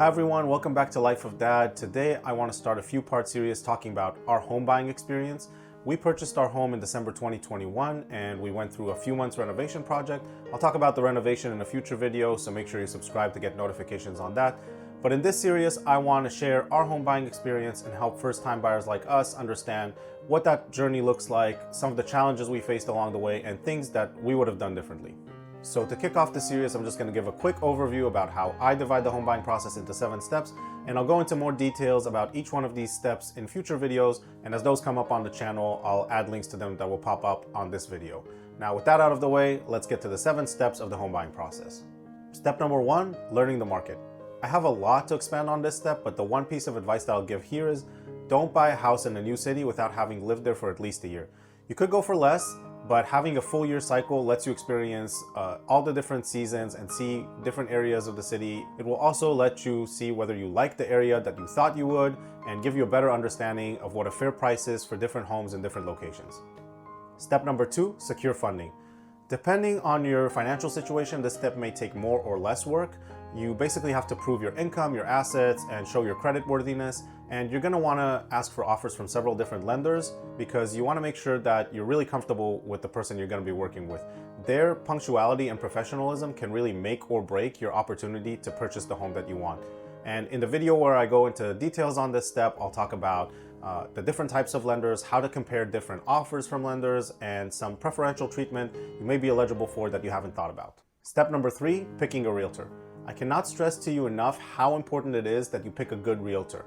Hi everyone, welcome back to Life of Dad. Today I want to start a few-part series talking about our home buying experience. We purchased our home in December 2021 and we went through a few months renovation project. I'll talk about the renovation in a future video, so make sure you subscribe to get notifications on that. But in this series, I want to share our home buying experience and help first-time buyers like us understand what that journey looks like, some of the challenges we faced along the way, and things that we would have done differently. So to kick off the series, I'm just going to give a quick overview about how I divide the home buying process into 7 steps, and I'll go into more details about each one of these steps in future videos, and as those come up on the channel, I'll add links to them that will pop up on this video. Now with that out of the way, let's get to the 7 steps of the home buying process. Step number 1, learning the market. I have a lot to expand on this step, but the one piece of advice that I'll give here is don't buy a house in a new city without having lived there for at least a year. You could go for less, but having a full year cycle lets you experience all the different seasons and see different areas of the city. It will also let you see whether you like the area that you thought you would and give you a better understanding of what a fair price is for different homes in different locations. Step number 2, secure funding. Depending on your financial situation, this step may take more or less work. You basically have to prove your income, your assets, and show your credit worthiness. And you're going to want to ask for offers from several different lenders because you want to make sure that you're really comfortable with the person you're going to be working with. Their punctuality and professionalism can really make or break your opportunity to purchase the home that you want. And in the video where I go into details on this step, I'll talk about the different types of lenders, how to compare different offers from lenders, and some preferential treatment you may be eligible for that you haven't thought about. Step number 3, picking a realtor. I cannot stress to you enough how important it is that you pick a good realtor.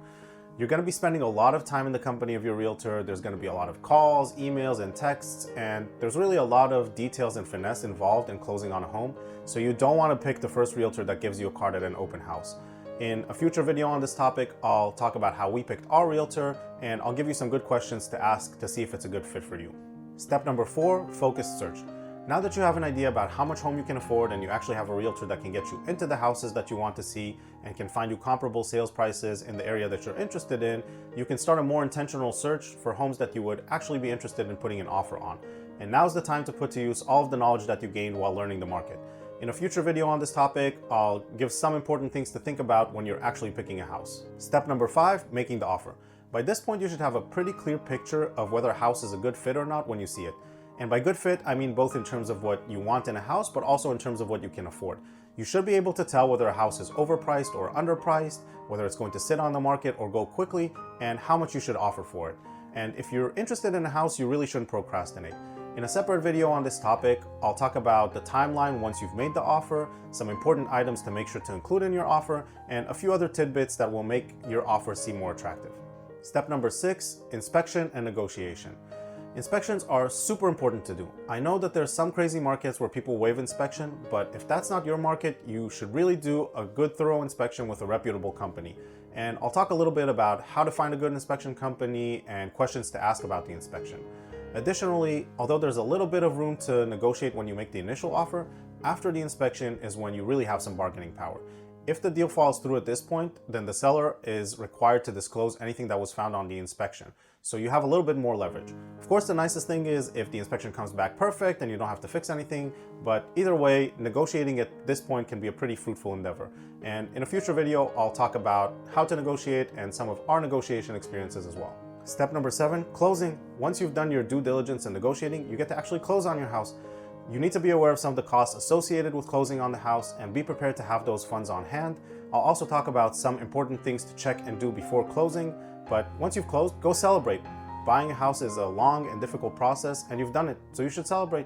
You're going to be spending a lot of time in the company of your realtor. There's going to be a lot of calls, emails, and texts, and there's really a lot of details and finesse involved in closing on a home. So you don't want to pick the first realtor that gives you a card at an open house. In a future video on this topic, I'll talk about how we picked our realtor, and I'll give you some good questions to ask to see if it's a good fit for you. Step number 4, focused search. Now that you have an idea about how much home you can afford and you actually have a realtor that can get you into the houses that you want to see and can find you comparable sales prices in the area that you're interested in, you can start a more intentional search for homes that you would actually be interested in putting an offer on. And now's the time to put to use all of the knowledge that you gained while learning the market. In a future video on this topic, I'll give some important things to think about when you're actually picking a house. Step number 5, making the offer. By this point, you should have a pretty clear picture of whether a house is a good fit or not when you see it. And by good fit, I mean both in terms of what you want in a house, but also in terms of what you can afford. You should be able to tell whether a house is overpriced or underpriced, whether it's going to sit on the market or go quickly, and how much you should offer for it. And if you're interested in a house, you really shouldn't procrastinate. In a separate video on this topic, I'll talk about the timeline once you've made the offer, some important items to make sure to include in your offer, and a few other tidbits that will make your offer seem more attractive. Step number 6, inspection and negotiation. Inspections are super important to do. I know that there's some crazy markets where people waive inspection, but if that's not your market, you should really do a good thorough inspection with a reputable company. And I'll talk a little bit about how to find a good inspection company and questions to ask about the inspection. Additionally, although there's a little bit of room to negotiate when you make the initial offer, after the inspection is when you really have some bargaining power. If the deal falls through at this point, then the seller is required to disclose anything that was found on the inspection. So you have a little bit more leverage. Of course, the nicest thing is if the inspection comes back perfect and you don't have to fix anything, but either way, negotiating at this point can be a pretty fruitful endeavor. And in a future video, I'll talk about how to negotiate and some of our negotiation experiences as well. Step number 7, closing. Once you've done your due diligence and negotiating, you get to actually close on your house. You need to be aware of some of the costs associated with closing on the house and be prepared to have those funds on hand. I'll also talk about some important things to check and do before closing, but once you've closed, go celebrate. Buying a house is a long and difficult process and you've done it, so you should celebrate.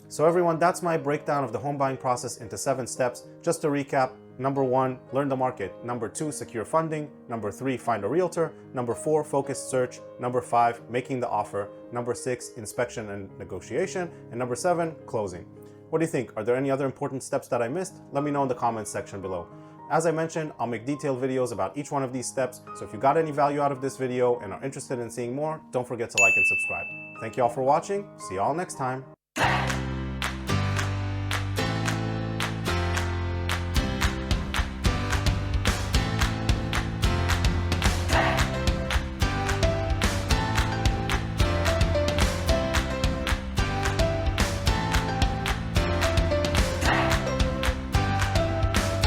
So everyone, that's my breakdown of the home buying process into 7 steps. Just to recap, number 1, learn the market. Number 2, secure funding. Number 3, find a realtor. Number 4, focused search. Number 5, making the offer. Number 6, inspection and negotiation. And number 7, closing. What do you think? Are there any other important steps that I missed? Let me know in the comments section below. As I mentioned, I'll make detailed videos about each one of these steps. So if you got any value out of this video and are interested in seeing more, don't forget to like and subscribe. Thank you all for watching. See you all next time.